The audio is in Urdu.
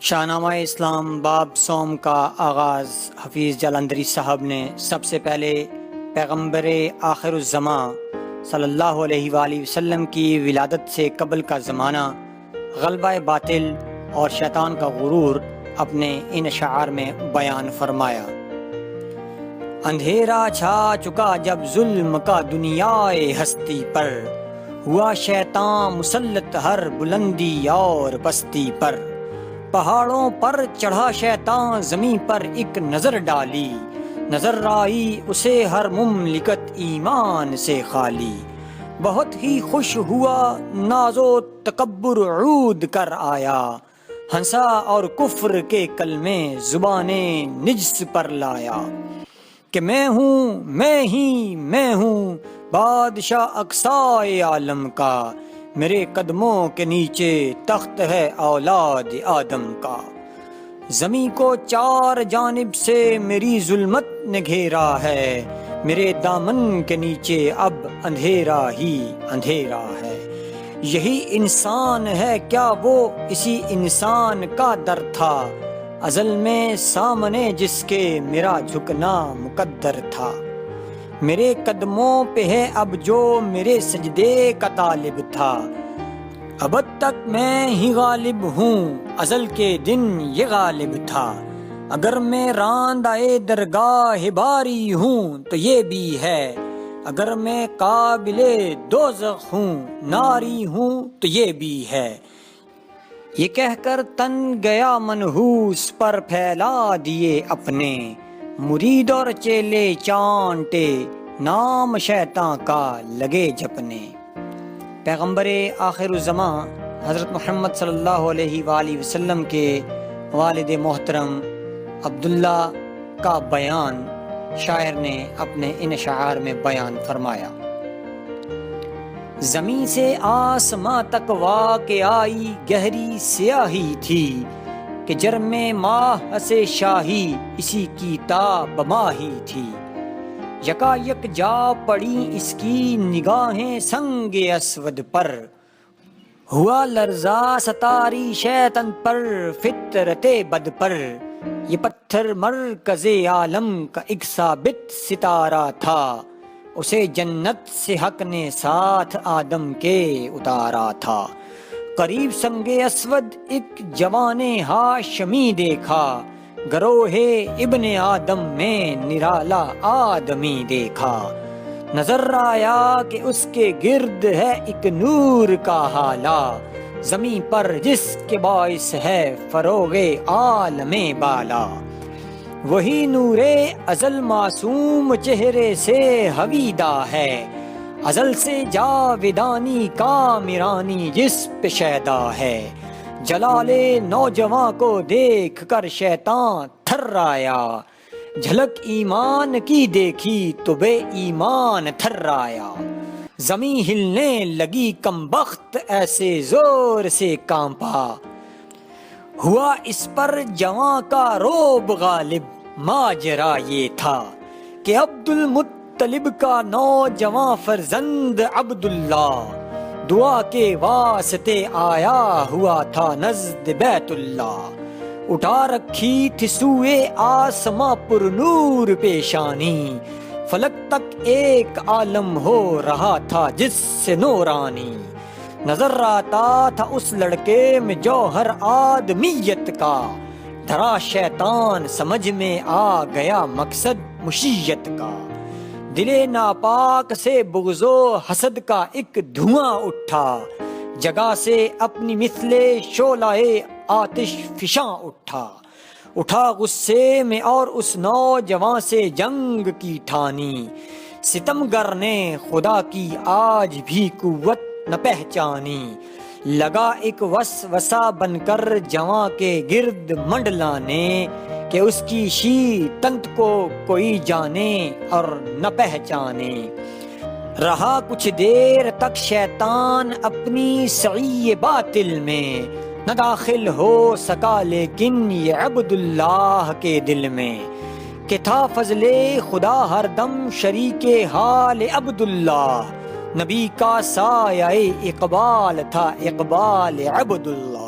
شاہنامہ اسلام باب صوم کا آغاز حفیظ جالندری صاحب نے سب سے پہلے پیغمبر آخر الزماں صلی اللہ علیہ وآلہ وسلم کی ولادت سے قبل کا زمانہ، غلبہ باطل اور شیطان کا غرور اپنے ان اشعار میں بیان فرمایا۔ اندھیرا چھا چکا جب ظلم کا دنیائے ہستی پر، ہوا شیطان مسلط ہر بلندی اور پستی پر۔ پہاڑوں پر چڑھا شیطان زمیں پر ایک نظر ڈالی، نظر آئی اسے ہر مملکت ایمان سے خالی۔ بہت ہی خوش ہوا ناز و تکبر عود کر آیا، ہنسا اور کفر کے کلمے زبانیں نجس پر لایا۔ کہ میں ہوں بادشاہ اقصائے عالم کا، میرے قدموں کے نیچے تخت ہے اولاد آدم کا۔ زمیں کو چار جانب سے میری ظلمت نے گھیرا ہے، میرے دامن کے نیچے اب اندھیرا ہی اندھیرا ہے۔ یہی انسان ہے کیا وہ اسی انسان کا در تھا، ازل میں سامنے جس کے میرا جھکنا مقدر تھا۔ میرے قدموں پہ ہے اب جو میرے سجدے کا طالب تھا، ابد تک میں ہی غالب ہوں ازل کے دن یہ غالب تھا۔ اگر میں راندہ درگاہ باری ہوں تو یہ بھی ہے، اگر میں قابل دوزخ ہوں ناری ہوں تو یہ بھی ہے۔ یہ کہہ کر تن گیا منحوس پر پھیلا دیے اپنے، مرید اور چیلے چانٹے نام شیطان کا لگے جپنے۔ پیغمبر آخر الزماں حضرت محمد صلی اللہ علیہ وآلہ وسلم کے والد محترم عبداللہ کا بیان شاعر نے اپنے ان اشعار میں بیان فرمایا۔ زمین سے آسماں تک واقع آئی گہری سیاہی تھی، کہ جرم ماہ سے شاہی اسی کی تاب ماہی تھی۔ یکا یک جا پڑی اس کی نگاہیں سنگ اسود پر، ہوا لرزا ستاری شیطان پر فطرت بد پر۔ یہ پتھر مرکز عالم کا ایک ثابت ستارہ تھا، اسے جنت سے حق نے ساتھ آدم کے اتارا تھا۔ قریب سنگ اسود ایک جوان ہاشمی دیکھا، گروہ ابن آدم میں نرالا آدمی دیکھا۔ نظر آیا کہ اس کے گرد ہے ایک نور کا حالہ، زمین پر جس کے باعث ہے فروغ عالم بالا۔ وہی نور ازل معصوم چہرے سے حویدہ ہے، ازل سے جاودانی کامرانی جس پہ شیدا ہے۔ جلال نوجواں کو دیکھ کر شیطان تھرایا، جھلک ایمان کی دیکھی تو بے ایمان تھرایا۔ زمین ہلنے لگی کم بخت ایسے زور سے کانپا، ہوا اس پر جواں کا روب غالب۔ ماجرا یہ تھا کہ عبد المطلب کا نوجواں فرزند عبداللہ، دعا کے واسطے آیا ہوا تھا نزد بیت اللہ۔ اٹھا رکھی تھی سوئے آسماں پر نور پیشانی، فلک تک ایک عالم ہو رہا تھا جس سے نورانی۔ نظر آتا تھا اس لڑکے میں جوہر آدمیت کا، دھرا شیطان سمجھ میں آ گیا مقصد مشیت کا۔ دل ناپاک سے بغض و حسد کا ایک دھواں اٹھا، جگہ سے اپنی مثل شعلہ آتش فشاں اٹھا غصے میں اور اس نوجوان سے جنگ کی ٹھانی۔ ستمگر نے خدا کی آج بھی قوت نہ پہچانی، لگا ایک وسوسہ بن کر جواں کے گرد منڈلانے، کہ اس کی شی تنت کو کوئی جانے اور نہ پہچانے۔ رہا کچھ دیر تک شیطان اپنی سعی باطل میں، نہ داخل ہو سکا لیکن یہ عبداللہ کے دل میں، کہ تھا فضل خدا ہر دم شریک حال عبداللہ، نبی کا سایہ اقبال تھا اقبال عبداللہ۔